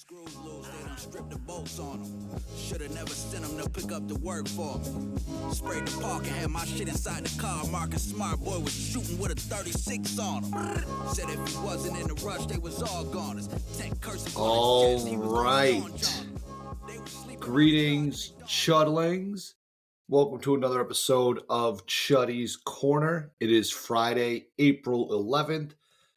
Screws loose, they done stripped the bolts on them. Shoulda never sent them to pick up the work for me. Sprayed the park and had my shit inside the car. Marcus Smart boy was shooting with a 36 on him. Said if he wasn't in the rush, they was all goners. Tech cursing on his chest, he was right. Greetings, Chudlings. Welcome to another episode of Chuddy's Corner. It is Friday, April 11th.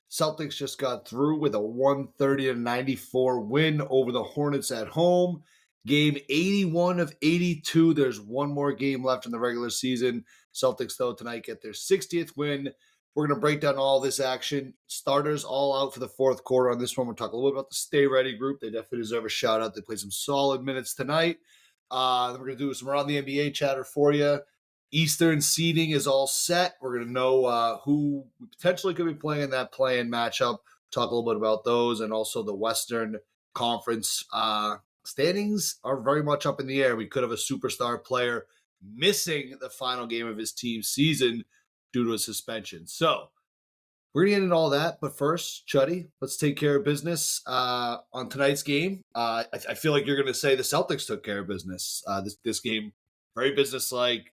Celtics just got through with a 130-94 win over the Hornets at home. Game 81 of 82. There's one more game left in the regular season. Celtics, though, tonight get their 60th win. We're going to break down all this action. Starters all out for the fourth quarter on this one. We'll talk a little bit about the Stay Ready group. They definitely deserve a shout-out. They played some solid minutes tonight. Then we're going to do some around the NBA chatter for you. Eastern seeding is all set. We're going to know who potentially could be playing in that play-in matchup. Talk a little bit about those, and also the Western Conference standings are very much up in the air. We could have a superstar player missing the final game of his team's season due to a suspension. So we're going to get into all that. But first, Chuddy, let's take care of business on tonight's game. I feel like you're going to say the Celtics took care of business. This game, very businesslike.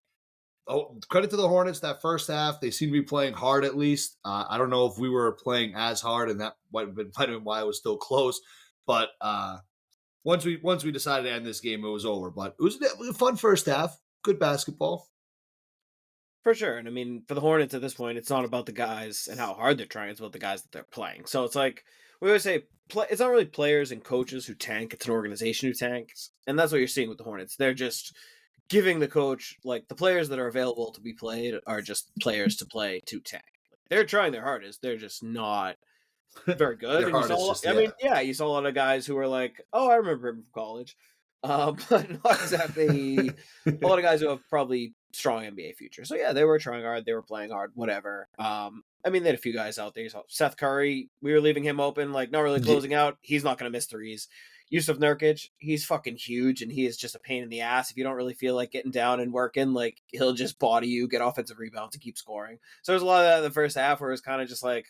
Oh, credit to the Hornets that first half. They seem to be playing hard at least. I don't know if we were playing as hard, and that might have been why it was still close. But once we decided to end this game, it was over. But it was a fun first half. Good basketball. For sure. And I mean, for the Hornets at this point, it's not about the guys and how hard they're trying. It's about the guys that they're playing. So it's like, we always say, it's not really players and coaches who tank. It's an organization who tanks. And that's what you're seeing with the Hornets. They're just giving the coach, like, the players that are available to be played are just players to play to tank. They're trying their hardest. They're just not very good. And you saw a lot of guys who were like, oh, I remember him from college. But not exactly a lot of guys who have probably strong NBA future. So yeah, they were trying hard, they were playing hard, whatever. I mean, they had a few guys out there. You saw Seth Curry, we were leaving him open, like not really closing out. He's not going to miss threes. Yusuf Nurkic, he's fucking huge, and he is just a pain in the ass. If you don't really feel like getting down and working, like he'll just body you, get offensive rebounds, and keep scoring. So there's a lot of that in the first half where it's kind of just like,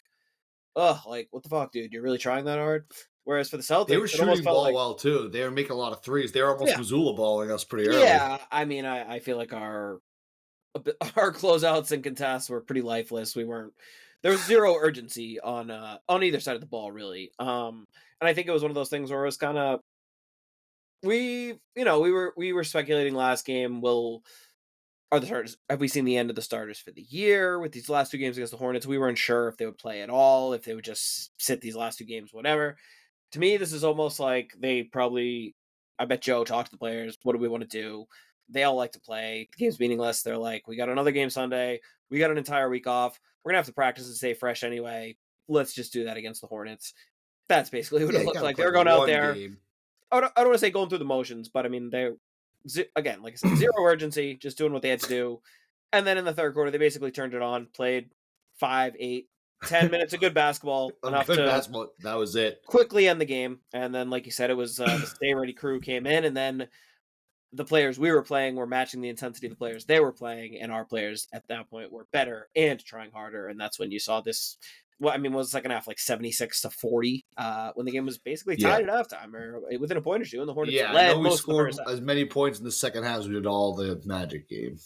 ugh, like what the fuck, dude? You're really trying that hard? Whereas for the Celtics, they were shooting ball well too. They were making a lot of threes. They were almost Missoula balling us pretty early. Yeah, I mean, I feel like our closeouts and contests were pretty lifeless. There was zero urgency on either side of the ball, really. And I think it was one of those things where it was kind of we were speculating last game. Have we seen the end of the starters for the year with these last two games against the Hornets? We weren't sure if they would play at all, if they would just sit these last two games, whatever. To me, this is almost like I bet Joe talked to the players. What do we want to do? They all like to play. The game's meaningless. They're like, we got another game Sunday. We got an entire week off. We're going to have to practice and stay fresh anyway. Let's just do that against the Hornets. That's basically what it looked like. They're going out there. I don't want to say going through the motions, but I mean, again, like I said, zero urgency, just doing what they had to do. And then in the third quarter, they basically turned it on, played 5, 8, 10 minutes of good basketball. That was it. Quickly end the game. And then, like you said, it was the Stay Ready crew came in, and then the players we were playing were matching the intensity of the players they were playing, and our players at that point were better and trying harder. And that's when you saw this. Well, I mean, was the second half like 76-40 when the game was basically tied at halftime or within a point or two, and the Hornets led we most scored of the first as many points in the second half as we did all the Magic game.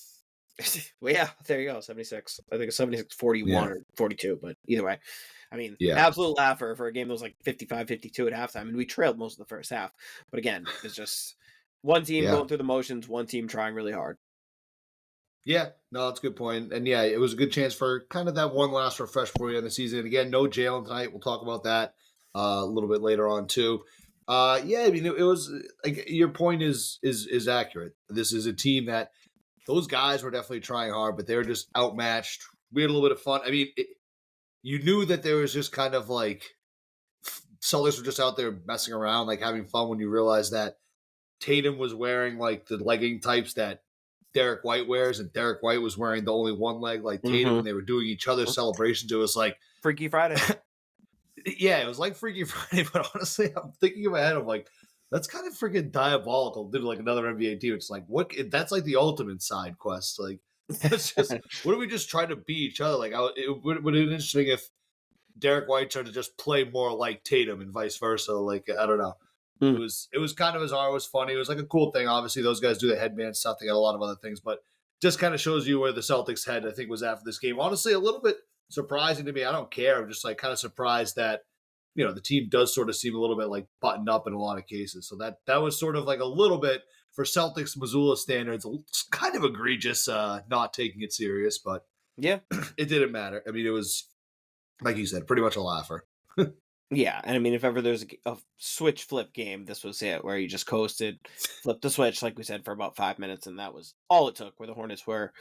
Well, yeah, there you go, 76. I think it's 76-41 or 42, but either way. I mean, absolute laugher for a game that was like 55-52 at halftime, and we trailed most of the first half. But again, it's just one team going through the motions, one team trying really hard. Yeah, no, that's a good point. And yeah, it was a good chance for kind of that one last refresh for you in the season. Again, no Jalen tonight. We'll talk about that a little bit later on too. I mean, it was like your point is accurate. This is a team that those guys were definitely trying hard, but they were just outmatched. We had a little bit of fun. I mean, you knew that there was just kind of like Celtics were just out there messing around, like having fun when you realized that Tatum was wearing like the legging types that Derek White wears, and Derek White was wearing the only one leg like Tatum, and they were doing each other's celebrations. It was like Freaky Friday. Yeah, it was like Freaky Friday, but honestly, I'm thinking in my head, I'm like, that's kind of freaking diabolical. Did like another NBA team. It's like, what? That's like the ultimate side quest. Like, it's just, what do we just try to beat each other? Like, it would have been interesting if Derek White tried to just play more like Tatum and vice versa. Like, I don't know. It was kind of bizarre. It was funny. It was like a cool thing. Obviously, those guys do the headband stuff. They got a lot of other things, but just kind of shows you where the Celtics head, I think, was after this game. Honestly, a little bit surprising to me. I don't care. I'm just like kind of surprised that, the team does sort of seem a little bit like buttoned up in a lot of cases. So that was sort of like a little bit for Celtics Missoula standards, kind of egregious, not taking it serious, but yeah, it didn't matter. I mean, it was, like you said, pretty much a laugher. Yeah, and I mean, if ever there's a switch flip game, this was it, where you just coasted, flipped the switch, like we said, for about 5 minutes, and that was all it took. Where the Hornets were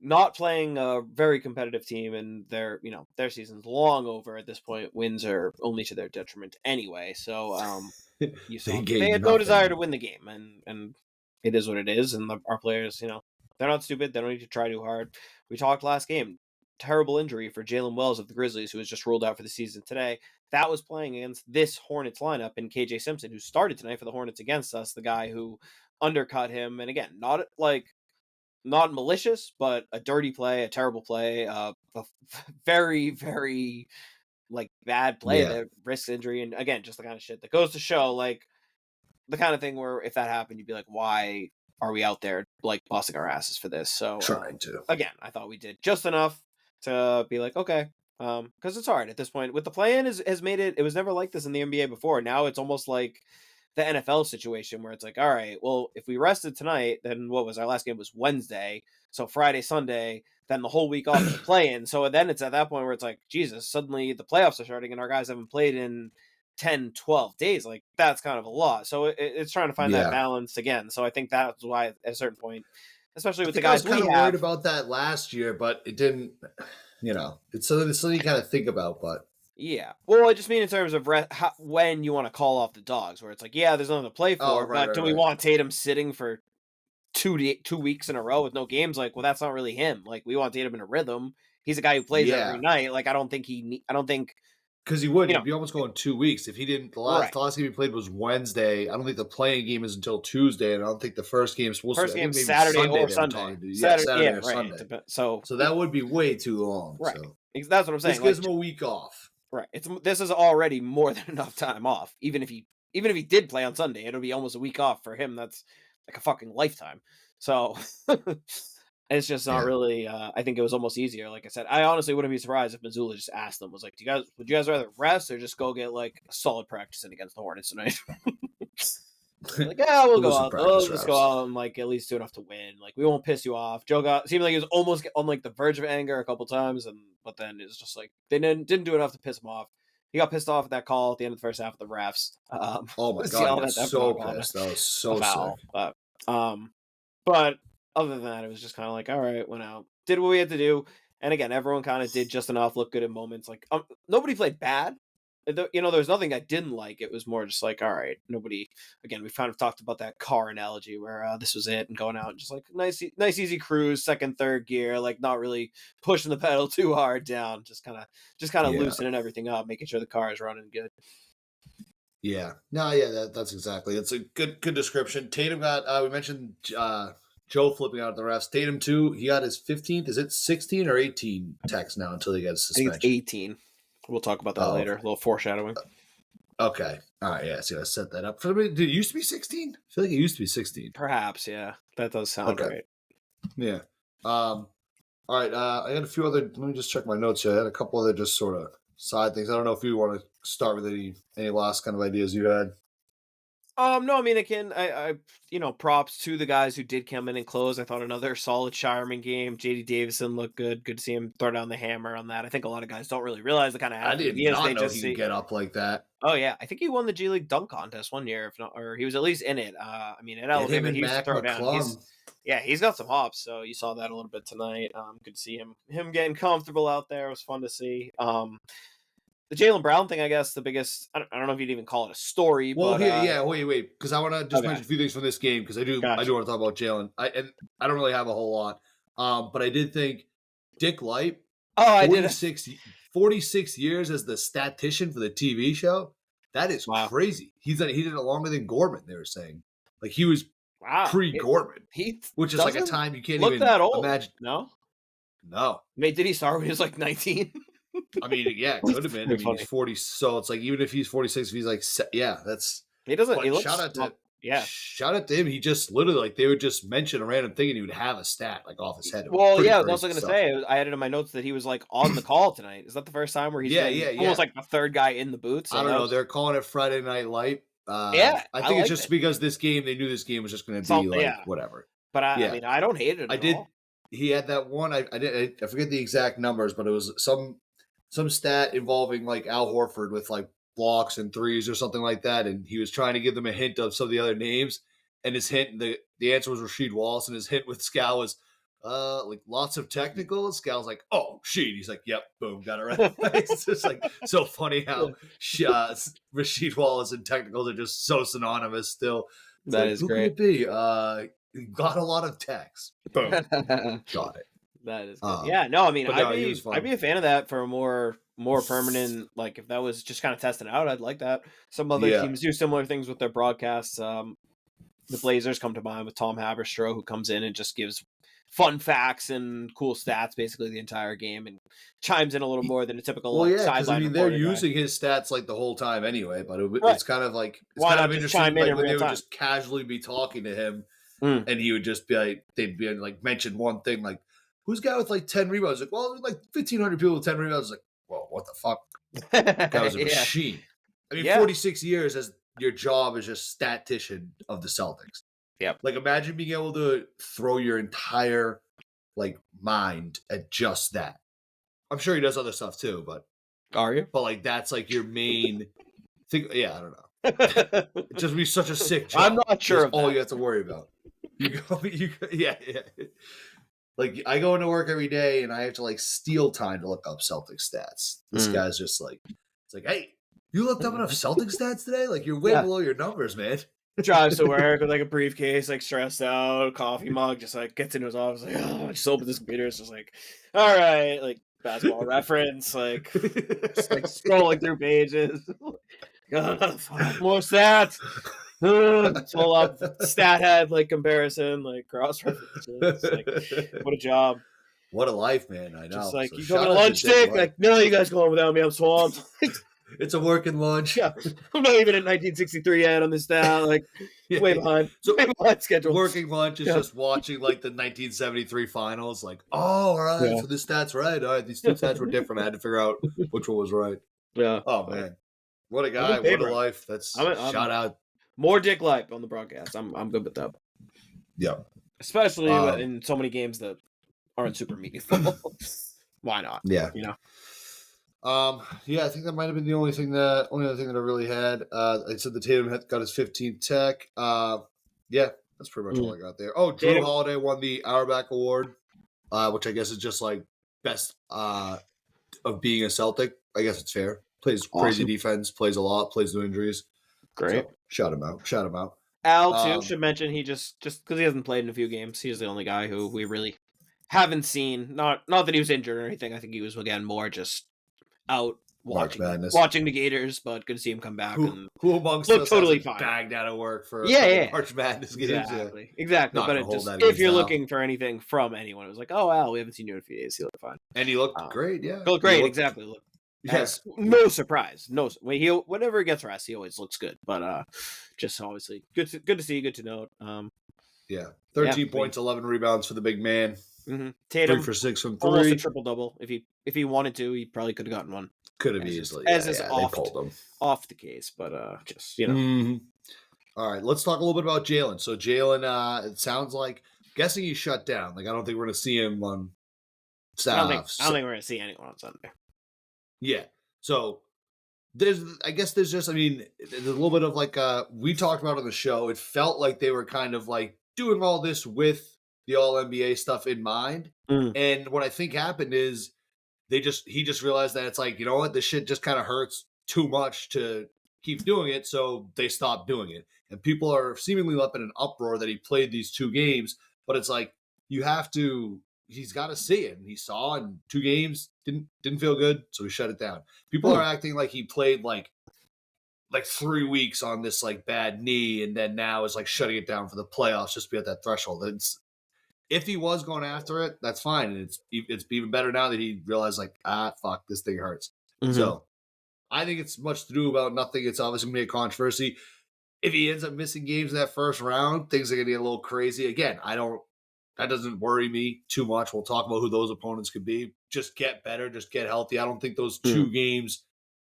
not playing a very competitive team, and their season's long over at this point. Wins are only to their detriment anyway. So you saw they had no desire to win the game, and it is what it is. And our players, they're not stupid. They don't need to try too hard. We talked last game. Terrible injury for Jalen Wells of the Grizzlies, who was just ruled out for the season today. That was playing against this Hornets lineup, and KJ Simpson, who started tonight for the Hornets against us, the guy who undercut him. And again, not malicious, but a dirty play, a terrible play, a very, very bad play that risks injury. And again, just the kind of shit that goes to show the kind of thing where if that happened, you'd be like, why are we out there busting our asses for this? So trying to. Again, I thought we did just enough to be like, okay, because it's hard at this point. With the play-in has made it was never like this in the NBA before. Now it's almost like the NFL situation where it's like, all right, well, if we rested tonight, then what was our last game was Wednesday, so Friday, Sunday, then the whole week off to play in. So then it's at that point where it's like, Jesus, suddenly the playoffs are starting and our guys haven't played in 10, 12 days. That's kind of a lot. So it's trying to find that balance again. So I think that's why at a certain point, especially with the guys I was kind of worried about that last year, but it didn't, it's something you kind of think about, but. Yeah. Well, I just mean in terms of when you want to call off the dogs, where it's like, yeah, there's nothing to play for, but do we want Tatum sitting for 2 weeks in a row with no games? Well, that's not really him. We want Tatum in a rhythm. He's a guy who plays every night. I don't think because he would. He'd be almost going 2 weeks if he didn't. The last game he played was Wednesday. I don't think the playing game is until Tuesday, and I don't think the first game is supposed to be Saturday or Sunday. Saturday or Sunday. So that would be way too long. Right. So. That's what I'm saying. This gives him a week off. Right. This is already more than enough time off. Even if he did play on Sunday, it'll be almost a week off for him. That's like a fucking lifetime. So it's just not really. I think it was almost easier. Like I said, I honestly wouldn't be surprised if Missoula just asked them, was like, would you guys rather rest or just go get a solid practice in against the Hornets tonight? Yeah, we'll go out. We'll just go out and at least do enough to win. We won't piss you off. Joe seemed like he was almost on the verge of anger a couple times, but then it's just they didn't do enough to piss him off. He got pissed off at that call at the end of the first half of the refs. Oh my god, I was so pissed. That was so sick. But other than that, it was just kind of all right, went out, did what we had to do, and again, everyone kind of did just enough, look good in moments. Nobody played bad. There's nothing I didn't like. It was more just all right, nobody. Again, we've kind of talked about that car analogy where this was it, and going out and just nice easy cruise, second, third gear, not really pushing the pedal too hard down, just kind of loosening everything up, making sure the car is running good. Yeah, no, yeah, that's exactly. It's a good description. Tatum got. We mentioned Joe flipping out at the refs. Tatum too. He got his 15th. Is it 16 or 18 techs now until he gets suspension? I think it's 18. We'll talk about that later. A little foreshadowing. Okay. All right. Yeah. So I set that up. Did it used to be 16? I feel like it used to be 16. Perhaps. Yeah. That does sound right. Yeah. All right. I had a few other. Let me just check my notes here. I had a couple other just sort of side things. I don't know if you want to start with any last kind of ideas you had. No, I mean, I props to the guys who did come in and close. I thought another solid Shireman game. JD Davison looked good. Good to see him throw down the hammer on that. I think a lot of guys don't really realize the kind of athlete he is. I did not know he could get up like that. Oh yeah, I think he won the G League dunk contest one year, if not, or he was at least in it. I mean, at Alabama, he used to throw down. He's got some hops, so you saw that a little bit tonight. Good to see him getting comfortable out there. It was fun to see. The Jaylen Brown thing, I guess, the biggest. I don't know if you'd even call it a story. Well, but, wait, because I want to just mention a few things from this game because I do want to talk about Jaylen. I don't really have a whole lot, but I did think Dick Light. Oh, 46 years as the statistician for the TV show. That is crazy. He did it longer than Gorman. They were saying he was pre-Gorman, which is a time you can't even that old. Imagine. No. Wait, did he start when he was 19? I mean, yeah, it could have been. I mean, he's 40, so it's even if he's 46, if he's that's He doesn't. But He looks. shout out to him. He just literally like they would just mention a random thing and he would have a stat like off his head. Well, yeah, I was also going to say I had it in my notes that he was like on the call tonight. Is that the first time where he's almost like the third guy in the booth? So I don't know. They're calling it Friday Night Light. I think it's just because they knew this game was just going to be like whatever. But I mean, I don't hate it. I did. All. He had that one. I forget the exact numbers, but it was some stat involving like Al Horford with like blocks and threes or something like that, and he was trying to give them a hint of some of the other names. And his hint, the answer was Rasheed Wallace, and his hint with Scal was like lots of technicals. Scal's like, oh, Sheed. He's like, yep, boom, got it right. It's just like so funny how Rasheed Wallace and technicals are just so synonymous still. It's that like, is who great. Could it be? Got a lot of techs. Boom, got it. That is good. Yeah, no, I mean, I'd be a fan of that for a more permanent. Like if that was just kind of testing out, I'd like that. Some other teams do similar things with their broadcasts. The Blazers come to mind with Tom Haberstroh, who comes in and just gives fun facts and cool stats basically the entire game and chimes in a little more than a typical sideline. I mean, they're using his stats like the whole time anyway, but it's kind of like it's kind of interesting like, when they would just casually be talking to him and he would just be like, they'd be like mention one thing like, who's guy with like 10 rebounds? Like, well, there's like 1,500 people with 10 rebounds. Like, well, what the fuck? That guy was a machine. I mean, 46 years as your job is just statistician of the Celtics. Yep. Like, imagine being able to throw your entire like mind at just that. I'm sure he does other stuff too, but are you? But like, that's like your main thing. Yeah, I don't know. It just be such a sick job. I'm not sure. That's all you have to worry about. Yeah. Like, I go into work every day and I have to like steal time to look up Celtic stats. This guy's just like, it's like, hey, you looked up enough Celtic stats today? Like, you're way below your numbers, man. Drives to work with like a briefcase, like stressed out, coffee mug, just like gets into his office, like, oh, just open this computer. It's just like, all right, like basketball reference, like, just, like scrolling through pages. More stats. Pull up stat head, like comparison, like cross references. Like, what a job. What a life, man. I know. Just like, so you coming to lunch, Dick? Like, no, you guys go home without me. I'm swamped. It's a working lunch. Yeah, I'm not even at 1963 yet on this stat. Like, way behind. So way behind schedule. Working lunch is just watching like the 1973 finals. Like, oh, all right, so this stat's right. All right, these two stats were different. I had to figure out which one was right. Yeah. Oh man, what a guy! What a life! That's shout out. More Dick Life on the broadcast. I'm good with that. Yeah. Especially in so many games that aren't super meaningful. Why not? Yeah. You know. I think that might have been the only other thing that I really had. I said the Tatum had got his 15th tech. That's pretty much all I got there. Oh, Drew Holiday won the Auerbach Award, which I guess is just like best of being a Celtic. I guess it's fair. Plays crazy defense, plays a lot, plays no injuries. Great. So, shout him out. Al too should mention he just because he hasn't played in a few games, he's the only guy who we really haven't seen. Not that he was injured or anything. I think he was again more just out watching the Gators, but good to see him come back. Who amongst us totally fine. Bagged out of work for March Madness games? Exactly. But it just, if you're looking for anything from anyone, it was like, oh, Al, we haven't seen you in a few days. He looked fine, and he looked great. Yeah, he looked great. Exactly. Yes, no surprise. Whenever he gets rest, he always looks good. But just obviously good to see, good to note. 13 points, 11 rebounds for the big man. Mm-hmm. Tatum 3 for 6 from 3. Almost a triple double. If he wanted to, he probably could have gotten one. Could have easily. Off the case, but just you know. Mm-hmm. All right, let's talk a little bit about Jalen. So Jalen, it sounds like guessing he's shut down. Like I don't think we're going to see him on. I don't think we're going to see anyone on Sunday. Yeah. So there's a little bit of like we talked about on the show. It felt like they were kind of like doing all this with the All NBA stuff in mind. And what I think happened is he just realized that it's like, you know what, this shit just kind of hurts too much to keep doing it. So they stopped doing it. And people are seemingly up in an uproar that he played these 2 games, but it's like, he's got to see it. And he saw in 2 games, didn't feel good. So he shut it down. People are acting like he played like 3 weeks on this like bad knee. And then now is like shutting it down for the playoffs, just to be at that threshold. If he was going after it, that's fine. And it's even better now that he realized like, fuck, this thing hurts. Mm-hmm. So I think it's much to do about nothing. It's obviously going to be a controversy. if he ends up missing games in that first round, things are going to get a little crazy. Again, that doesn't worry me too much. We'll talk about who those opponents could be. Just get better, just get healthy. I don't think those 2 games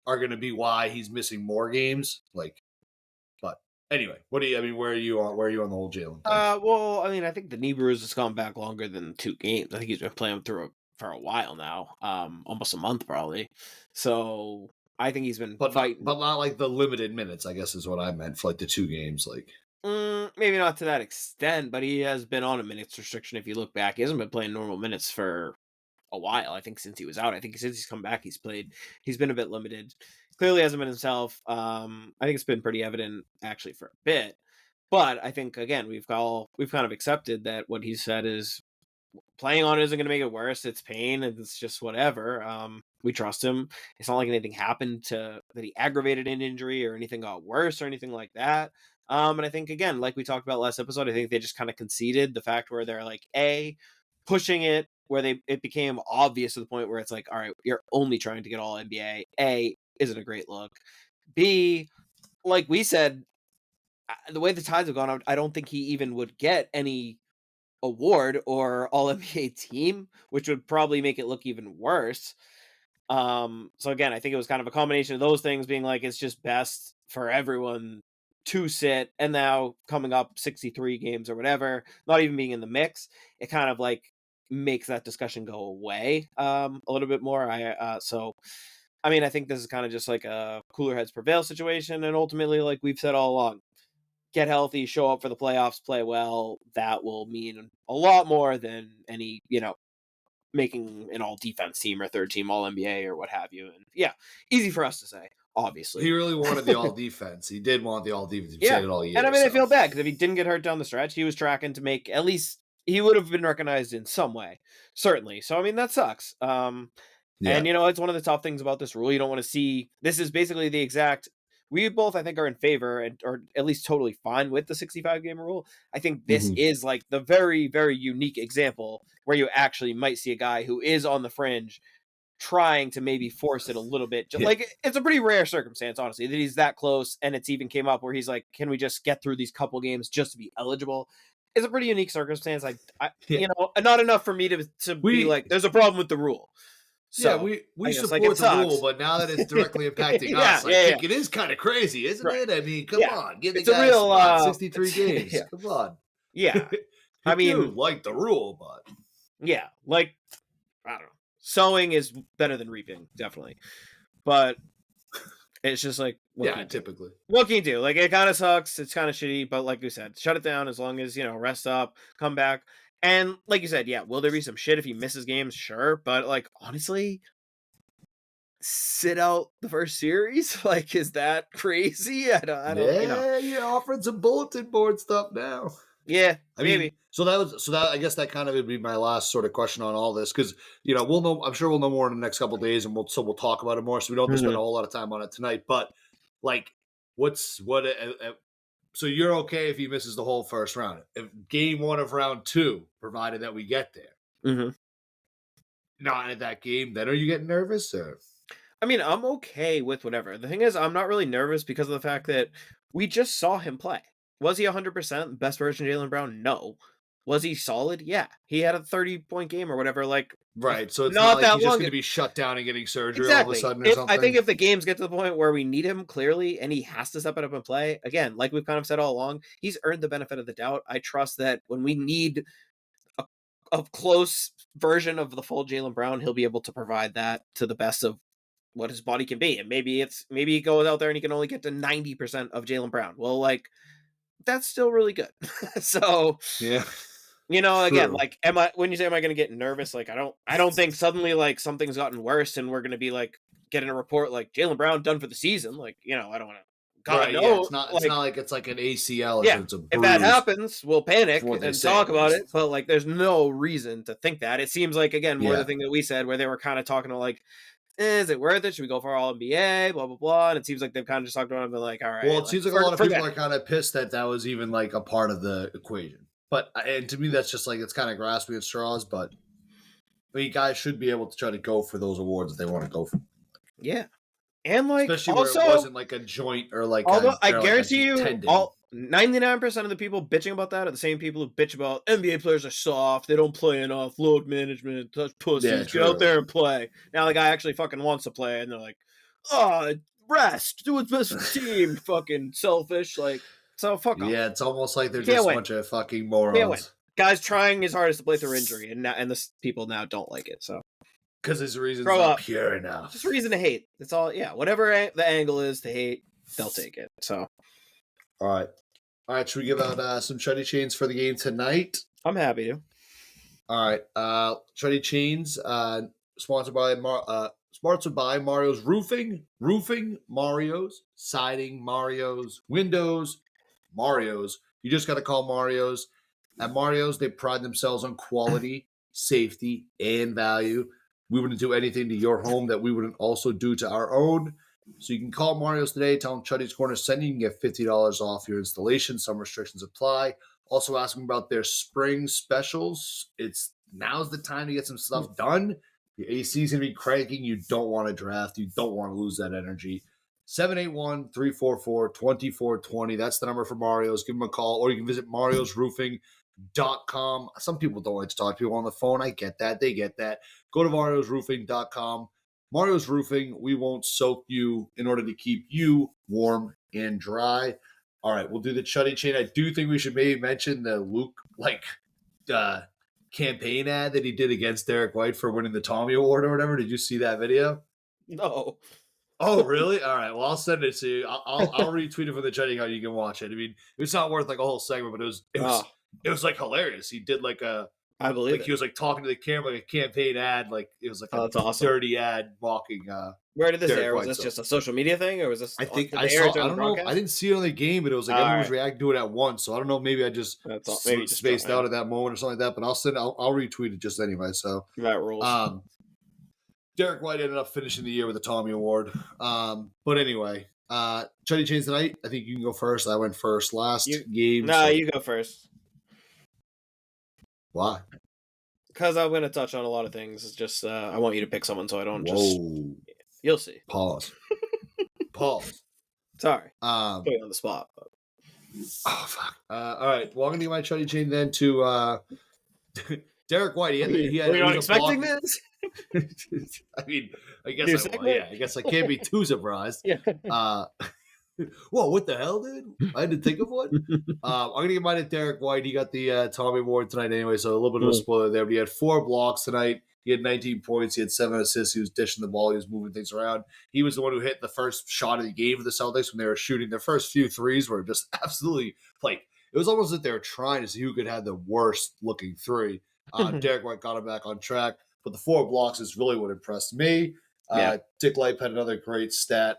are going to be why he's missing more games. But anyway, where are you on the whole Jalen thing? Well, I mean, I think the knee bruise has gone back longer than 2 games. I think he's been playing through it for a while now, almost a month probably. So I think he's been fighting, but not like the limited minutes, I guess is what I meant for like the 2 games. Like maybe not to that extent, but he has been on a minutes restriction. If you look back, he hasn't been playing normal minutes for a while. I think since he was out, I think since he's come back, he's been a bit limited. Clearly hasn't been himself. I think it's been pretty evident actually for a bit. But I think again we've kind of accepted that what he said is playing on it isn't going to make it worse. It's pain and it's just whatever. We trust him. It's not like anything happened that he aggravated an injury or anything got worse or anything like that. And I think again, like we talked about last episode, I think they just kind of conceded the fact where they're like pushing it where it became obvious to the point where it's like, all right, you're only trying to get all NBA. Isn't a great look. B, like we said, the way the Tides have gone, I don't think he even would get any award or all NBA team, which would probably make it look even worse. So again, I think it was kind of a combination of those things being like, it's just best for everyone to sit, and now coming up 63 games or whatever, not even being in the mix, it kind of like makes that discussion go away a little bit more. So I mean, I think this is kind of just like a cooler heads prevail situation, and ultimately, like we've said all along, get healthy, show up for the playoffs, play well. That will mean a lot more than any, making an all defense team or 3rd team all NBA or what have you. And yeah, easy for us to say, obviously. He really wanted the all defense. He did want the all defense. He said it all year. And I mean, I feel bad because if he didn't get hurt down the stretch, he was tracking to make at least, he would have been recognized in some way, certainly. So I mean, that sucks. And it's one of the tough things about this rule. You don't want to see, this is basically the exact, we both, I think, are in favor or at least totally fine with the 65 game rule. I think this is like the very, very unique example where you actually might see a guy who is on the fringe trying to maybe force it a little bit. Like, it's a pretty rare circumstance, honestly, that he's that close, and it's even came up where he's like, can we just get through these couple games just to be eligible? It's a pretty unique circumstance. Not enough for me to be like, there's a problem with the rule. So, we support the rule, but now that it's directly impacting us, I think it is kind of crazy, isn't it? I mean, come on, give the guys 63 games. Come on. Yeah. I mean, like the rule, but like, I don't know. Sowing is better than reaping, definitely. But it's just like, typically. What can you do? Like, it kind of sucks. It's kind of shitty, but like we said, shut it down as long as, rest up, come back. And like you said, will there be some shit if he misses games? Sure. But like, honestly, sit out the first series? Like, is that crazy? I don't you're offering some bulletin board stuff now. Yeah, maybe. Mean, so that I guess that kind of would be my last sort of question on all this, because we'll know. I'm sure we'll know more in the next couple of days, and we'll talk about it more. So we don't have to spend a whole lot of time on it tonight. But like, so you're okay if he misses the whole first round, if game 1 of round 2, provided that we get there. Not at that game, then are you getting nervous? Or? I mean, I'm okay with whatever. The thing is, I'm not really nervous because of the fact that we just saw him play. Was he 100% best version of Jaylen Brown? No. Was he solid? Yeah. He had a 30-point game or whatever. Like, right. So it's not like he's just going to be shut down and getting surgery all of a sudden or something. I think if the games get to the point where we need him clearly and he has to step it up and play, again, like we've kind of said all along, he's earned the benefit of the doubt. I trust that when we need a close version of the full Jaylen Brown, he'll be able to provide that to the best of what his body can be. And maybe he goes out there and he can only get to 90% of Jaylen Brown. Well, like, that's still really good. So again, like, when you say am I going to get nervous? Like, I don't think suddenly like something's gotten worse and we're going to be like getting a report like Jaylen Brown done for the season. Like, I don't want to. God, no, it's not like it's like an ACL. Or it's a bruise. If that happens, we'll panic and talk about it. But like, there's no reason to think that. It seems like, again, more the thing that we said where they were kind of talking to like, is it worth it? Should we go for all NBA? Blah, blah, blah. And it seems like they've kind of just talked about it and been like, all right. Well, it seems like a lot of people are kind of pissed that was even like a part of the equation. But and to me, that's just like, it's kind of grasping at straws. But you guys should be able to try to go for those awards if they want to go for them. Yeah. And like, especially also, where it wasn't like a joint or like although a, I or guarantee you, tendon. all 99% of the people bitching about that are the same people who bitch about NBA players are soft, they don't play enough, load management, touch pussies, get out there and play. Now the guy actually fucking wants to play, and they're like, oh, rest, do what's best for the team, fucking selfish. Like, so fuck off. Yeah, it's almost like they're Can't just a win. bunch of fucking Can't win. morons. Guy's trying his hardest to play through injury, and the people now don't like it. So Because his reason's grow not up. pure enough. Just a reason to hate. That's all. Yeah, whatever the angle is to hate, they'll take it. So, All right. Should we give out some Chuddy Chains for the game tonight? I'm happy to. All right. Chuddy Chains, sponsored by Mario's Roofing Mario's, Siding Mario's, Windows Mario's. You just got to call Mario's. At Mario's, they pride themselves on quality, safety, and value. We wouldn't do anything to your home that we wouldn't also do to our own. So you can call Mario's today, tell them Chuddy's Corner send you can get $50 off your installation. Some restrictions apply. Also ask them about their spring specials. Now's the time to get some stuff done. The AC's going to be cranking. You don't want to draft. You don't want to lose that energy. 781-344-2420. That's the number for Mario's. Give them a call, or you can visit mariosroofing.com. Some people don't like to talk to people on the phone. I get that. They get that. Go to mariosroofing.com. Mario's Roofing, we won't soak you in order to keep you warm and dry. All right, we'll do the Chuddy Chain. I do think we should maybe mention the Luke, campaign ad that he did against Derek White for winning the Tommy Award or whatever. Did you see that video? No. Oh, really? All right. Well, I'll send it to you. I'll retweet it for the Chuddy account. You can watch it. I mean, it's not worth like a whole segment, but it was like hilarious. He did like a. I believe like it. he was like talking to the camera like a campaign ad, like it was like a awesome. dirty ad mocking. Where did this Derek air? Was White, this so. just a social media thing, or was this? I think did I they air saw. it during I the don't know. broadcast? I didn't see it on the game, but it was like everyone was reacting to it at once. So I don't know. Maybe I just spaced out at that moment or something like that. But I'll retweet it just anyway. So that rules. Derek White ended up finishing the year with the Tommy Award. But anyway, Chuddy Chains tonight. I think you can go first. I went first last game. No, you go first. Why? Because I'm going to touch on a lot of things. It's just I want you to pick someone so I don't just. You'll see. Pause. Sorry. Put you on the spot. But... Oh fuck. All right. Well, I'm gonna give my Chuddy Chain then to Derek White. Were you not expecting this? I mean, I guess I can't be too surprised. Whoa, what the hell, dude? I had to think of one. I'm going to give mine to Derek White. He got the Tommy Award tonight anyway, so a little bit of a spoiler there. But he had 4 blocks tonight. He had 19 points. He had 7 assists. He was dishing the ball. He was moving things around. He was the one who hit the first shot of the game for the Celtics when they were shooting. Their first few threes were just absolutely, it was almost like they were trying to see who could have the worst looking three. Derek White got him back on track. But the 4 blocks is really what impressed me. Dick Lipe had another great stat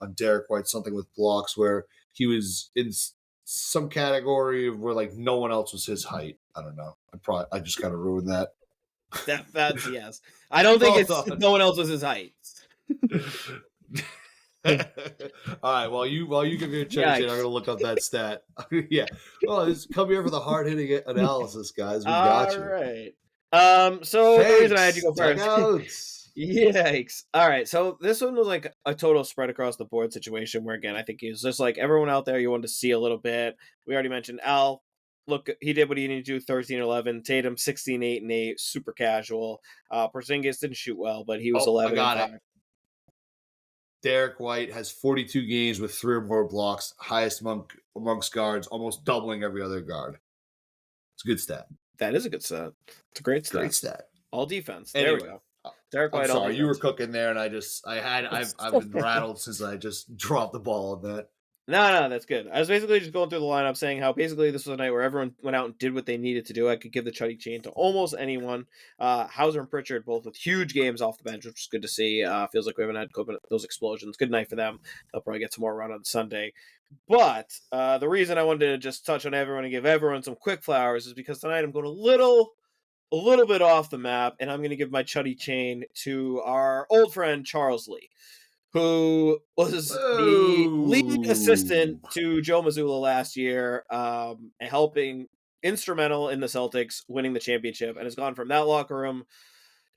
on Derek White, something with blocks where he was in some category where no one else was his height. I don't know. I just kind of ruined that. That's yes. I don't think no one else was his height. All right. While you give your check, I'm gonna look up that stat. Yeah. Well, come here for the hard hitting analysis, guys. We got you. All right. So the reason I had you go first. Yikes. All right. So this one was like a total spread across the board situation where, again, I think he was just like everyone out there you wanted to see a little bit. We already mentioned Al. Look, he did what he needed to do, 13-11. Tatum, 16-8-8, super casual. Porzingis didn't shoot well, but he was 11. I got it. Derek White has 42 games with 3 or more blocks, highest amongst guards, almost doubling every other guard. It's a good stat. That is a good stat. It's a great stat. Great stat. All defense. Anyway, there we go. Derek White. I'm sorry, you were cooking there, and I've been rattled since I just dropped the ball on that. No, that's good. I was basically just going through the lineup saying how basically this was a night where everyone went out and did what they needed to do. I could give the Chuddy Chain to almost anyone. Hauser and Pritchard both with huge games off the bench, which is good to see. Feels like we haven't had those explosions. Good night for them. They'll probably get some more run on Sunday. But the reason I wanted to just touch on everyone and give everyone some quick flowers is because tonight I'm going a little bit off the map, and I'm going to give my Chuddy Chain to our old friend Charles Lee, who was the lead assistant to Joe Mazzulla last year, helping instrumental in the Celtics winning the championship, and has gone from that locker room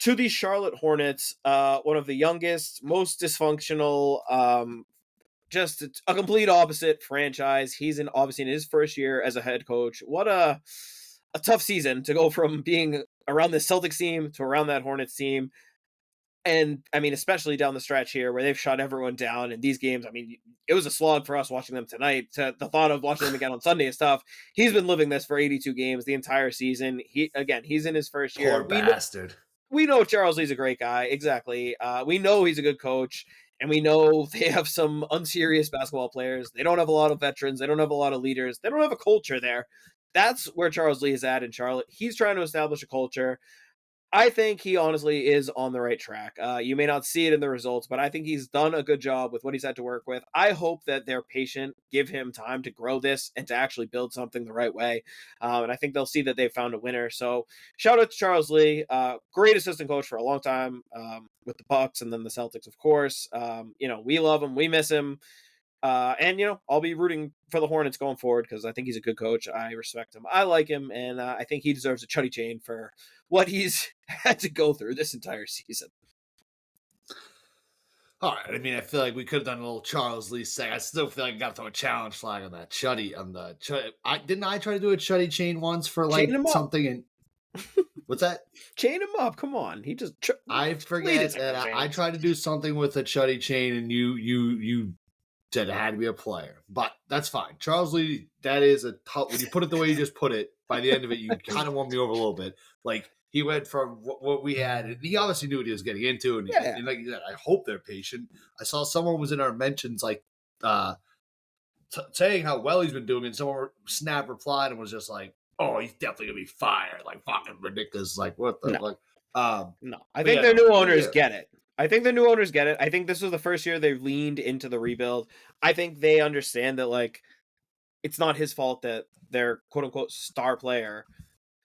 to the Charlotte Hornets, one of the youngest, most dysfunctional, just a complete opposite franchise. He's obviously in his first year as a head coach. What a tough season to go from being around the Celtics team to around that Hornets team. And I mean, especially down the stretch here where they've shut everyone down in these games. I mean, it was a slog for us watching them tonight. To the thought of watching them again on Sunday is tough. He's been living this for 82 games the entire season. He's in his first year. Poor bastard. We know Charles Lee's a great guy. Exactly. We know he's a good coach, and we know they have some unserious basketball players. They don't have a lot of veterans. They don't have a lot of leaders. They don't have a culture there. That's where Charles Lee is at in Charlotte. He's trying to establish a culture. I think he honestly is on the right track. You may not see it in the results, but I think he's done a good job with what he's had to work with. I hope that they're patient, give him time to grow this and to actually build something the right way. And I think they'll see that they've found a winner. So shout out to Charles Lee, great assistant coach for a long time with the Bucks and then the Celtics, of course. We love him. We miss him. And I'll be rooting for the Hornets going forward because I think he's a good coach. I respect him. I like him, and I think he deserves a Chuddy Chain for what he's had to go through this entire season. All right. I mean, I feel like we could have done a little Charles Lee segment. I still feel like I got to throw a challenge flag on that Chuddy. Didn't I try to do a Chuddy Chain once for like something? And what's that? Chain him up. Come on. He just. I forget that I tried to do something with a Chuddy Chain, and you said it had to be a player, but that's fine. Charles Lee, that is a tough. When you put it the way you just put it, by the end of it, you kind of won me over a little bit. Like he went from what we had, and he obviously knew what he was getting into, and like you said, I hope they're patient. I saw someone was in our mentions like saying how well he's been doing, and someone snap replied and was just like, "Oh, he's definitely gonna be fired!" Like fucking ridiculous. Like what the fuck? No, I think their new owners get it. I think the new owners get it. I think this was the first year they've leaned into the rebuild. I think they understand that, like, it's not his fault that their quote-unquote star player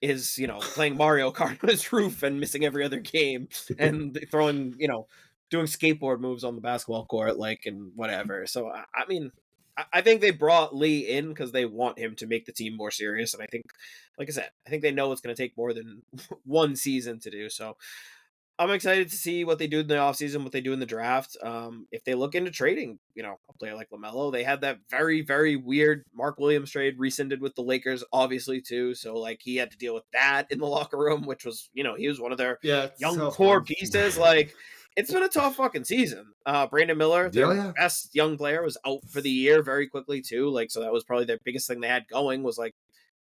is, playing Mario Kart on his roof and missing every other game and throwing, doing skateboard moves on the basketball court, like, and whatever. So, I mean, I think they brought Lee in because they want him to make the team more serious. And I think, like I said, I think they know it's going to take more than one season to do. So, I'm excited to see what they do in the offseason, what they do in the draft. If they look into trading, a player like LaMelo, they had that very, very weird Mark Williams trade rescinded with the Lakers, obviously, too. So, like, he had to deal with that in the locker room, which was, he was one of their young core pieces. Like, it's been a tough fucking season. Brandon Miller, their best young player, was out for the year very quickly, too. Like, so that was probably their biggest thing they had going was, like,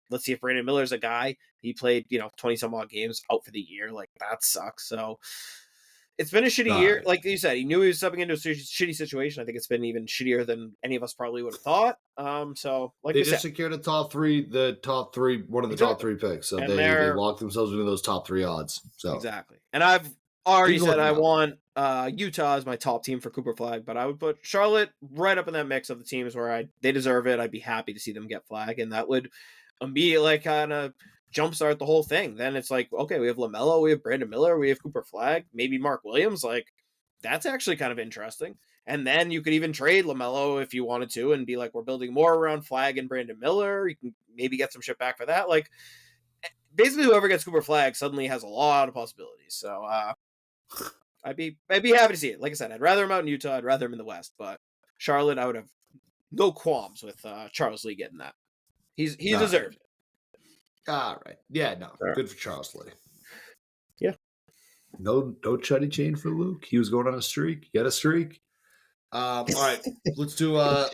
let's see if Brandon Miller's a guy. He played, 20 some odd games out for the year. Like, that sucks. So it's been a shitty year. Like you said, he knew he was stepping into a shitty situation. I think it's been even shittier than any of us probably would have thought. So like they just secured one of the top three picks. So they locked themselves into those top three odds. So exactly. And I've already said I want Utah as my top team for Cooper Flag, but I would put Charlotte right up in that mix of the teams where they deserve it. I'd be happy to see them get Flag, and that would immediately kind of jumpstart the whole thing. Then it's like, okay, we have LaMelo, we have Brandon Miller, we have Cooper Flag, maybe Mark Williams. Like, that's actually kind of interesting. And then you could even trade LaMelo if you wanted to and be like, we're building more around Flag and Brandon Miller. You can maybe get some shit back for that. Like, basically whoever gets Cooper Flag suddenly has a lot of possibilities. So I'd be happy to see it. Like I said, I'd rather him out in Utah. I'd rather him in the West. But Charlotte, I would have no qualms with Charles Lee getting that. He deserved it. All right. Yeah, no. Good for Charles Lee. Yeah. No Chuddy Chain for Luke. He was going on a streak. He had a streak. All right. Let's do around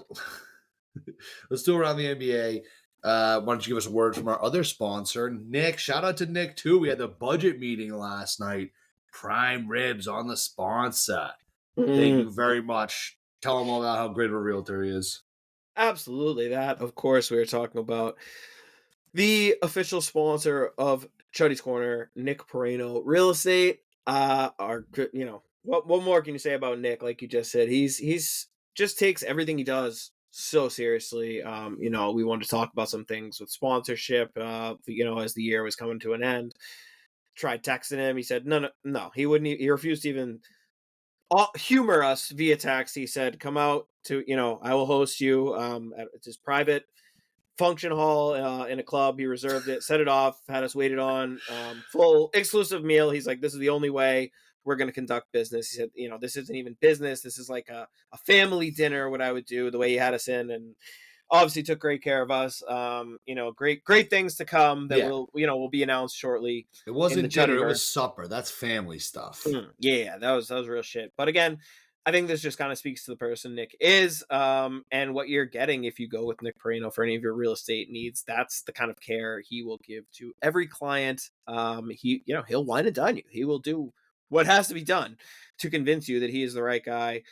the NBA. Why don't you give us a word from our other sponsor, Nick? Shout out to Nick too. We had the budget meeting last night. Prime Ribs on the sponsor. Thank you very much. Tell him all about how great of a realtor he is. Absolutely. That, of course, we were talking about the official sponsor of Chuddy's Corner, Nick Perino Real Estate. What more can you say about Nick? Like you just said, he's just takes everything he does so seriously. We wanted to talk about some things with sponsorship, as the year was coming to an end. Tried texting him. He said, no, he wouldn't. He refused to even humor us via text. He said, come out to, I will host you. It's his private function hall in a club. He reserved it, set it off, had us waited on, full exclusive meal. He's like, this is the only way we're going to conduct business. He said, this isn't even business. This is like a family dinner, what I would do, the way he had us in, and obviously took great care of us. Great things to come that will be announced shortly. It wasn't dinner, it was supper. That's family stuff. Yeah, that was real shit. But again, I think this just kind of speaks to the person Nick is, and what you're getting if you go with Nick Perino for any of your real estate needs. That's the kind of care he will give to every client. He'll wine and dine you. He will do what has to be done to convince you that he is the right guy.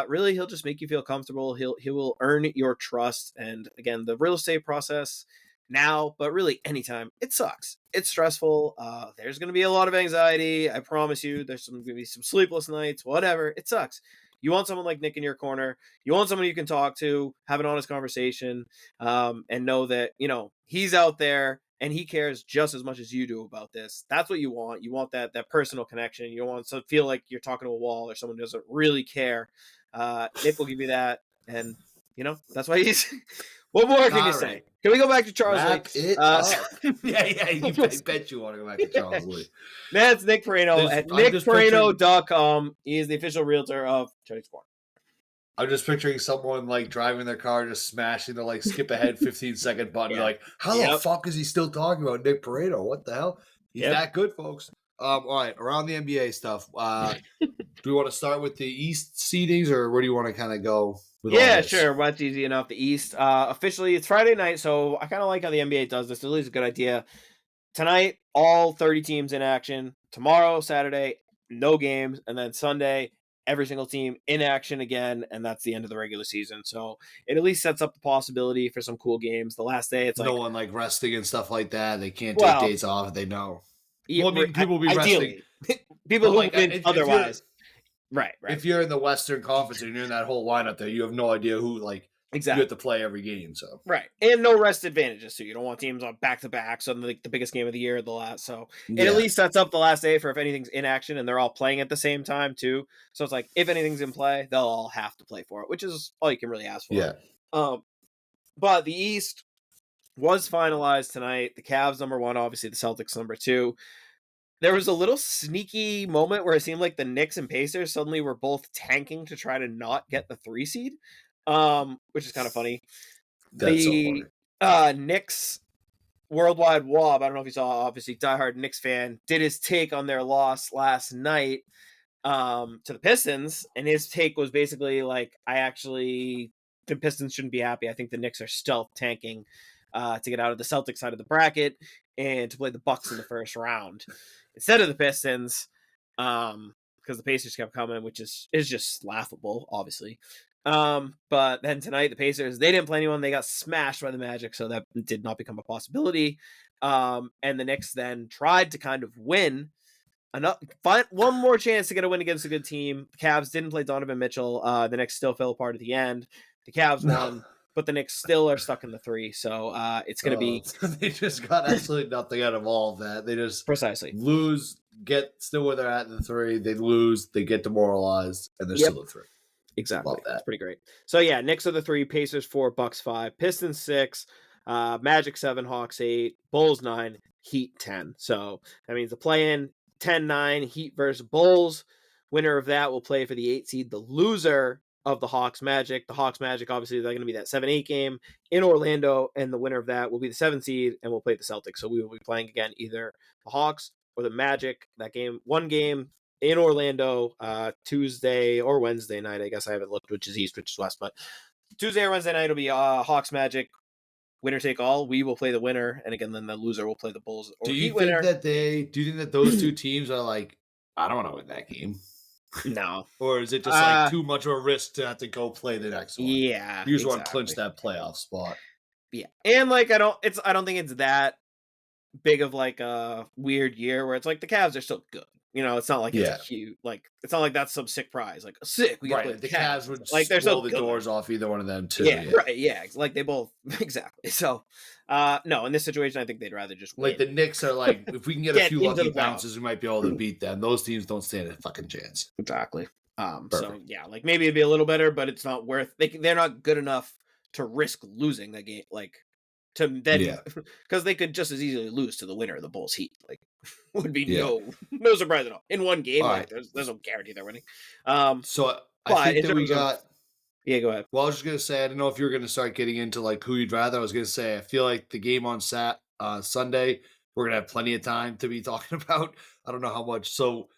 Really, he'll just make you feel comfortable. He will earn your trust. And again, the real estate process now, but really anytime, it sucks. It's stressful. There's going to be a lot of anxiety. I promise you, there's going to be some sleepless nights, whatever. It sucks. You want someone like Nick in your corner. You want someone you can talk to, have an honest conversation, and know that, he's out there and he cares just as much as you do about this. That's what you want. You want that personal connection. You don't want to feel like you're talking to a wall or someone who doesn't really care. Nick will give you that. And, that's why he's... What more can you say? Can we go back to Charles Lee? I bet you want to go back to Charles Lee. That's Nick Perino at nickperino.com. He is the official realtor of Chuddy's Corner. I'm just picturing someone like driving their car, just smashing the like skip ahead 15-second button. You're like, how the fuck is he still talking about Nick Perino? What the hell? He's that good, folks. All right, around the NBA stuff. Do we want to start with the East seedings, or where do you want to kind of go? Sure. Well, that's easy enough. The East. Officially, it's Friday night, so I kind of like how the NBA does this. It really is a good idea. Tonight, all 30 teams in action. Tomorrow, Saturday, no games, and then Sunday, every single team in action again, and that's the end of the regular season. So it at least sets up the possibility for some cool games. The last day, it's no one like resting and stuff like that. They can't take days off if they know. Well, I mean, people will be resting. People who win otherwise. Right. If you're in the Western Conference and you're in that whole lineup there, you have no idea who you have to play every game. So and no rest advantages. So you don't want teams on back to back. So the biggest game of the year, the last. So it at least sets up the last day for if anything's in action and they're all playing at the same time too. So it's like if anything's in play, they'll all have to play for it, which is all you can really ask for. Yeah. But the East was finalized tonight. The Cavs number 1, obviously the Celtics number 2. There was a little sneaky moment where it seemed like the Knicks and Pacers suddenly were both tanking to try to not get the 3 seed, which is kind of funny. That's so funny. Knicks Worldwide Wob, I don't know if you saw, obviously diehard Knicks fan, did his take on their loss last night to the Pistons, and his take was basically like, the Pistons shouldn't be happy. I think the Knicks are stealth tanking to get out of the Celtics side of the bracket and to play the Bucks in the first round instead of the Pistons, because the Pacers kept coming, which is just laughable, obviously. But then tonight, the Pacers, they didn't play anyone. They got smashed by the Magic, so that did not become a possibility. And the Knicks then tried to kind of win, find one more chance to get a win against a good team. The Cavs didn't play Donovan Mitchell. The Knicks still fell apart at the end. The Cavs won. But the Knicks still are stuck in the 3, so it's going to be... They just got absolutely nothing out of all of that. They just precisely lose, get still where they're at in the 3. They lose, they get demoralized, and they're still in 3. Exactly. That's pretty great. So yeah, Knicks are the 3, Pacers 4, Bucks 5, Pistons 6, Magic 7, Hawks 8, Bulls 9, Heat 10. So that means the play-in 10-9, Heat versus Bulls. Winner of that will play for the 8 seed. The loser of the Hawks Magic. The Hawks Magic, obviously, they're going to be that 7-8 game in Orlando, and the winner of that will be the 7 seed, and we'll play the Celtics. So we will be playing again either the Hawks or the Magic. That game, one game in Orlando, Tuesday or Wednesday night. I guess I haven't looked which is East, which is West, but Tuesday or Wednesday night will be Hawks Magic. Winner take all. We will play the winner, and again, then the loser will play the Bulls. Or do you think that those two teams are like, I don't want to win that game? No. Or is it just like too much of a risk to have to go play the next one? Yeah. You just want to clinch that playoff spot. Yeah. And like I don't think it's that big of like a weird year where it's like the Cavs are still good. It's not like it's a huge it's not like that's some sick prize. Like sick, we got to play the Cavs would like they're blow the doors off either one of them too. Yeah, right. Yeah, like they both exactly. So no, in this situation I think they'd rather just win. Like the Knicks are like, if we can get a few lucky bounces, we might be able to beat them. Those teams don't stand a fucking chance. Exactly. So yeah, like maybe it'd be a little better, but it's not worth they're not good enough to risk losing the game. Like to then Yeah. because they could just as easily lose to the winner of the Bulls Heat. Like, would be Yeah. no surprise at all in one game. All Right? right. There's no guarantee they're winning. So I But think in that we terms of got. yeah, go ahead. Well, I was just gonna say, I don't know if you're gonna start getting into like who you'd rather. I was gonna say, I feel like the game on Sunday, we're gonna have plenty of time to be talking about. I don't know how much. So,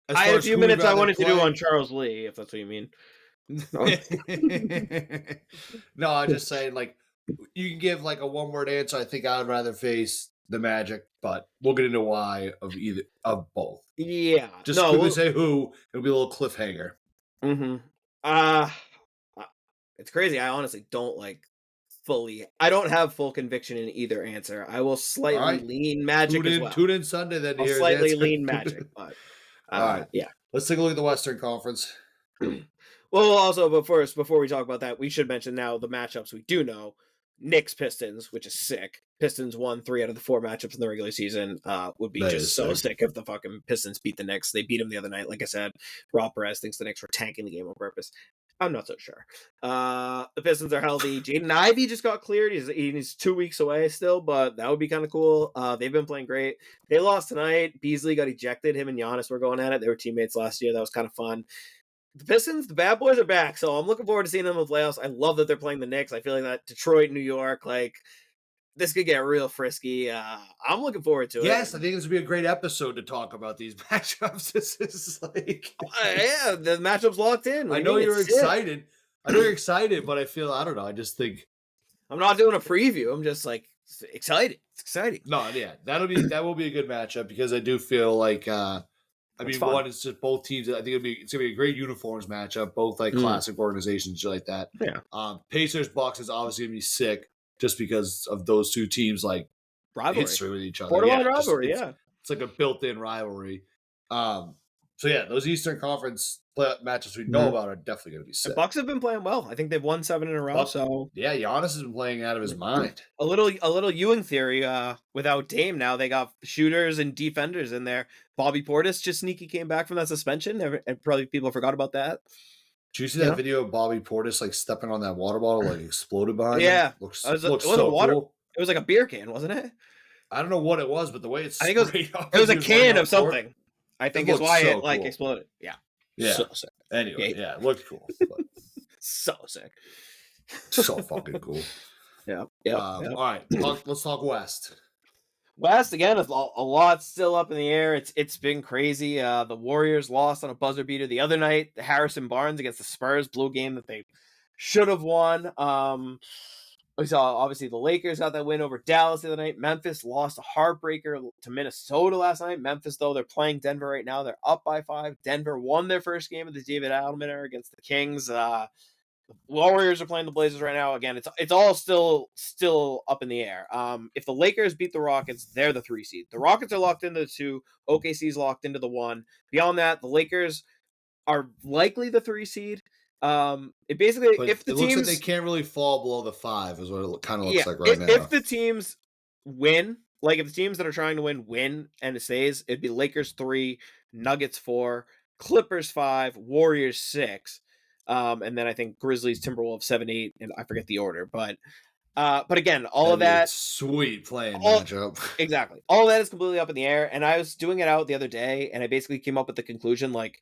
as I far had a as few who we'd minutes I rather wanted to do play- on Charles Lee, if that's what you mean. No, I'm just saying, like, you can give like a one-word answer. I think I'd rather face the Magic, but we'll get into why of both. Yeah, Just quickly say who. It'll be a little cliffhanger. Mm-hmm. Uh, it's crazy. I honestly don't I don't have full conviction in either answer. I will slightly lean Magic as well. Tune in Sunday then to I'll hear his slightly answer. lean Magic, but All right. yeah. Let's take a look at the Western Conference. Well, also, but first, before we talk about that, we should mention now the matchups we do know. Knicks Pistons, which is sick. Pistons won 3 out of the 4 matchups in the regular season. Would be That just is so sick. sick if the fucking Pistons beat the Knicks. They beat them the other night. Like I said, Rob Perez thinks the Knicks were tanking the game on purpose. I'm not so sure. The Pistons are healthy. Jaden Ivey just got cleared. He's 2 weeks away still, but that would be kind of cool. They've been playing great. They lost tonight. Beasley got ejected. Him and Giannis were going at it. They were teammates last year. That was kind of fun. The Pistons, the bad boys are back, so I'm looking forward to seeing them in the playoffs. I love that they're playing the Knicks. I feel like that Detroit, New York, like this could get real frisky. I'm looking forward to it. Yes, I think this would be a great episode to talk about these matchups. This is like, yeah, the matchup's locked in. I know you're excited. I know you're excited, but I don't know. I just think I'm not doing a preview. I'm just like excited. It's exciting. No, yeah, that will be a good matchup because I do feel like. I mean, one is just both teams. I think it's gonna be a great uniforms matchup. Both like classic organizations, shit like that. Yeah. Pacers Bucks is obviously gonna be sick just because of those two teams like history with each other. Borderline rivalry, it's like a built-in rivalry. So yeah, those Eastern Conference matchups we know about are definitely gonna be sick. The Bucks have been playing well. I think they've won 7 in a row. So yeah, Giannis has been playing out of his mind. A little Ewing theory. Without Dame now, they got shooters and defenders in there. Bobby Portis just sneaky came back from that suspension, and probably people forgot about that. Did you see that video of Bobby Portis like stepping on that water bottle, like exploded behind him? Yeah, looks it so water. Cool. It was like a beer can, wasn't it? I don't know what it was, but the way it's I think it was a can of something. I think is why it like exploded. Yeah. So sick. Anyway, yeah, it looked cool. So sick. So fucking cool. Yeah. All right, let's talk West. West again, a lot still up in the air. It's been crazy. The Warriors lost on a buzzer beater the other night. The Harrison Barnes against the Spurs blew a game that they should have won. We saw obviously the Lakers got that win over Dallas the other night. Memphis lost a heartbreaker to Minnesota last night. Memphis, though, they're playing Denver right now. They're up by 5. Denver won their first game of the David Adelman era against the Kings. The Warriors are playing the Blazers right now. Again, it's all still up in the air. If the Lakers beat the Rockets, they're the 3 seed. The Rockets are locked into the 2. OKC's locked into the 1. Beyond that, the Lakers are likely the 3 seed. It basically, but if the it teams looks like they can't really fall below the 5 is what it kind of looks like right now. If the teams win, like if the teams that are trying to win and it stays, it'd be Lakers 3, Nuggets 4, Clippers 5, Warriors 6. And then I think Grizzlies, Timberwolves 7, 8, and I forget the order, but again, all of that sweet playing matchup. Exactly. All of that is completely up in the air. And I was doing it out the other day, and I basically came up with the conclusion, like,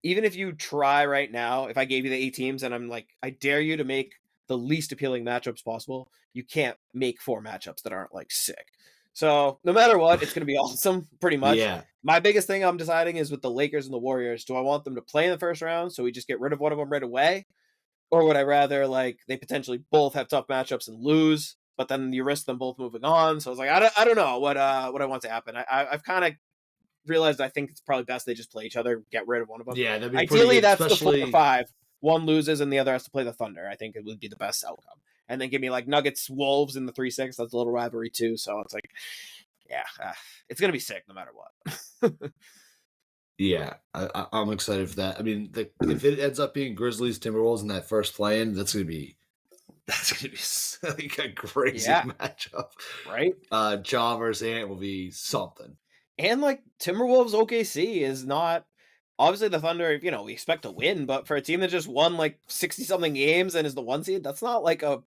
even if you try right now, if I gave you the 8 teams and I'm like, I dare you to make the least appealing matchups possible, you can't make 4 matchups that aren't like sick. So no matter what, it's going to be awesome pretty much. Yeah. My biggest thing I'm deciding is with the Lakers and the Warriors, do I want them to play in the first round so we just get rid of one of them right away? Or would I rather like they potentially both have tough matchups and lose, but then you risk them both moving on? So I was like, I don't know what I want to happen. I've kind of realized I think it's probably best they just play each other, get rid of one of them. Yeah, that'd be ideally good, that's especially... the 4-5. One loses and the other has to play the Thunder. I think it would be the best outcome. And then give me like Nuggets Wolves in the 3-6. That's a little rivalry too. So it's like, yeah, it's gonna be sick no matter what. Yeah, I'm excited for that. I mean, if it ends up being Grizzlies Timberwolves in that first play-in, that's gonna be like a crazy matchup, right? Ja versus Ant will be something. And like Timberwolves OKC is not obviously the Thunder, we expect to win, but for a team that just won like 60-something games and is the 1 seed, that's not like a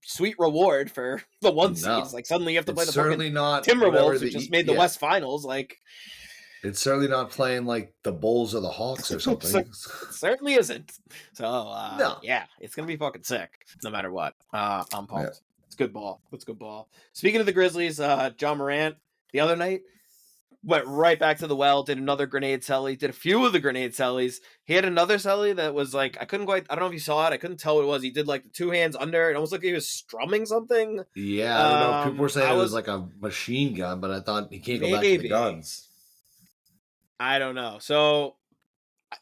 sweet reward for the 1 seed. It's No. like suddenly you have to play It's the certainly fucking not Timberwolves, whatever who just made the West Finals. Like, it's certainly not playing like the Bulls or the Hawks or something. it certainly isn't. So, No. yeah, it's going to be fucking sick no matter what. I'm pumped. Yeah. It's good ball. It's good ball. Speaking of the Grizzlies, John Morant the other night went right back to the well, did another grenade celly, did a few of the grenade cellies. He had another celly that was like, I don't know if you saw it. I couldn't tell what it was. He did like the 2 hands under. It almost looked like he was strumming something. Yeah, I don't know. People were saying it was like a machine gun, but I thought he can't go back to the guns. I don't know. So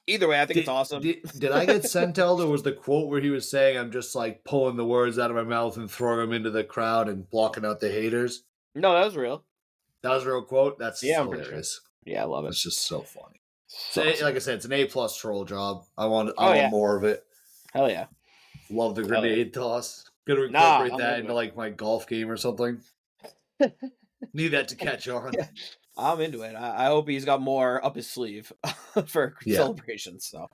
either way, I think it's awesome. Did I get sent out? There was the quote where he was saying, I'm just like pulling the words out of my mouth and throwing them into the crowd and blocking out the haters. No, that was real. That was a real quote? That's hilarious. Sure. Yeah, I love it. It's just so funny. So like I said, it's an A+ troll job. I want more of it. Hell yeah. Love the grenade toss. Gonna incorporate that into like my golf game or something. Need that to catch on. Yeah. I'm into it. I hope he's got more up his sleeve for celebrations. So,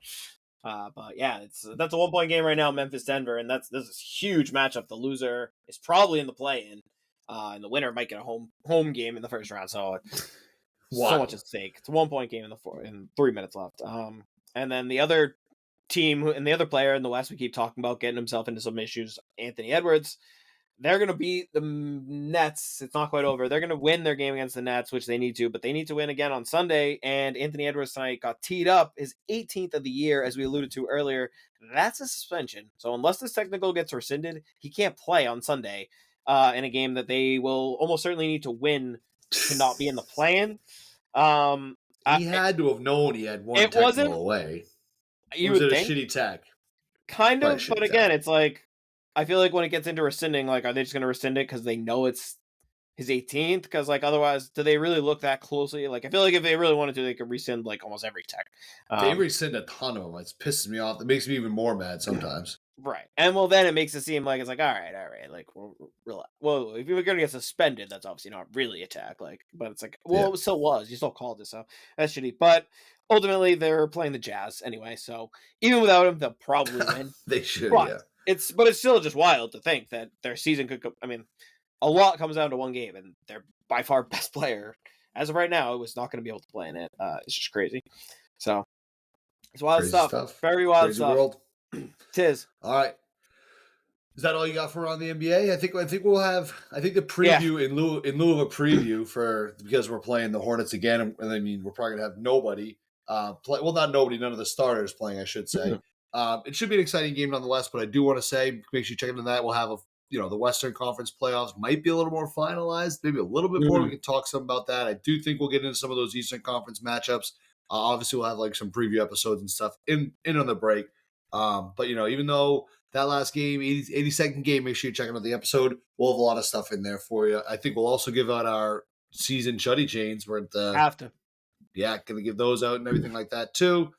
but yeah, that's a 1-point game right now, Memphis Denver, and this is a huge matchup. The loser is probably in the play-in, and the winner might get a home game in the first round. So, so much at stake. It's a 1-point game in 3 minutes left. And then the other team and the other player in the West we keep talking about getting himself into some issues, Anthony Edwards. They're going to beat the Nets. It's not quite over. They're going to win their game against the Nets, which they need to, but they need to win again on Sunday. And Anthony Edwards tonight got teed up, his 18th of the year, as we alluded to earlier. That's a suspension. So unless this technical gets rescinded, he can't play on Sunday in a game that they will almost certainly need to win to not be in the play-in. He had to have known he had one technical away. You would think? A shitty tech? Kind of, but again, it's like, I feel like when it gets into rescinding, like, are they just going to rescind it because they know it's his 18th? Because, like, otherwise, do they really look that closely? Like, I feel like if they really wanted to, they could rescind, like, almost every tech. They rescind a ton of them. It pisses me off. It makes me even more mad sometimes. Right. And, well, then it makes it seem like it's like, all right. Like, well, if you're going to get suspended, that's obviously not really a tech. Like, but it's like, well, it still was. You still called it, so that's shitty. But ultimately, they're playing the Jazz anyway, so even without him, they'll probably win. They should, but yeah. It's still just wild to think that their season could go. I mean, a lot comes down to one game, and their by far best player, as of right now, was not going to be able to play in it. It's just crazy. So it's wild stuff. Very wild crazy stuff. World. Tis. All right. Is that all you got for on the NBA? I think we'll have. I think the preview in lieu of a preview because we're playing the Hornets again, and I mean we're probably gonna have nobody. Not nobody. None of the starters playing, I should say. It should be an exciting game nonetheless, but I do want to say, make sure you check into that. We'll have the Western Conference playoffs might be a little more finalized, maybe a little bit more. We can talk some about that. I do think we'll get into some of those Eastern Conference matchups. Obviously, we'll have like some preview episodes and stuff in on the break. But even though that last game, 82nd game, make sure you're checking out the episode. We'll have a lot of stuff in there for you. I think we'll also give out our season Chuddy Chains. We're at the gonna give those out and everything like that too.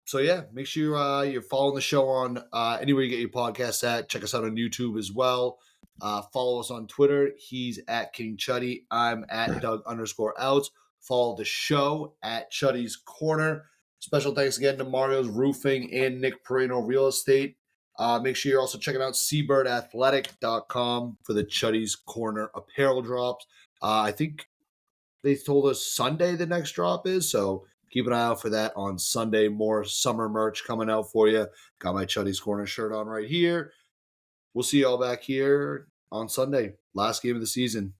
So yeah, make sure you're following the show on anywhere you get your podcasts at. Check us out on YouTube as well. Follow us on Twitter. He's at King Chuddy. I'm at Doug_outs. Follow the show at Chuddy's Corner. Special thanks again to Mario's Roofing and Nick Perino Real Estate. Make sure you're also checking out SeabirdAthletic.com for the Chuddy's Corner apparel drops. I think they told us Sunday the next drop is, so keep an eye out for that on Sunday. More summer merch coming out for you. Got my Chuddy's Corner shirt on right here. We'll see y'all back here on Sunday. Last game of the season.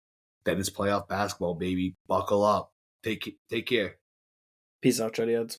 Then it's playoff basketball, baby. Buckle up. Take care. Peace out, Chuddy Heads.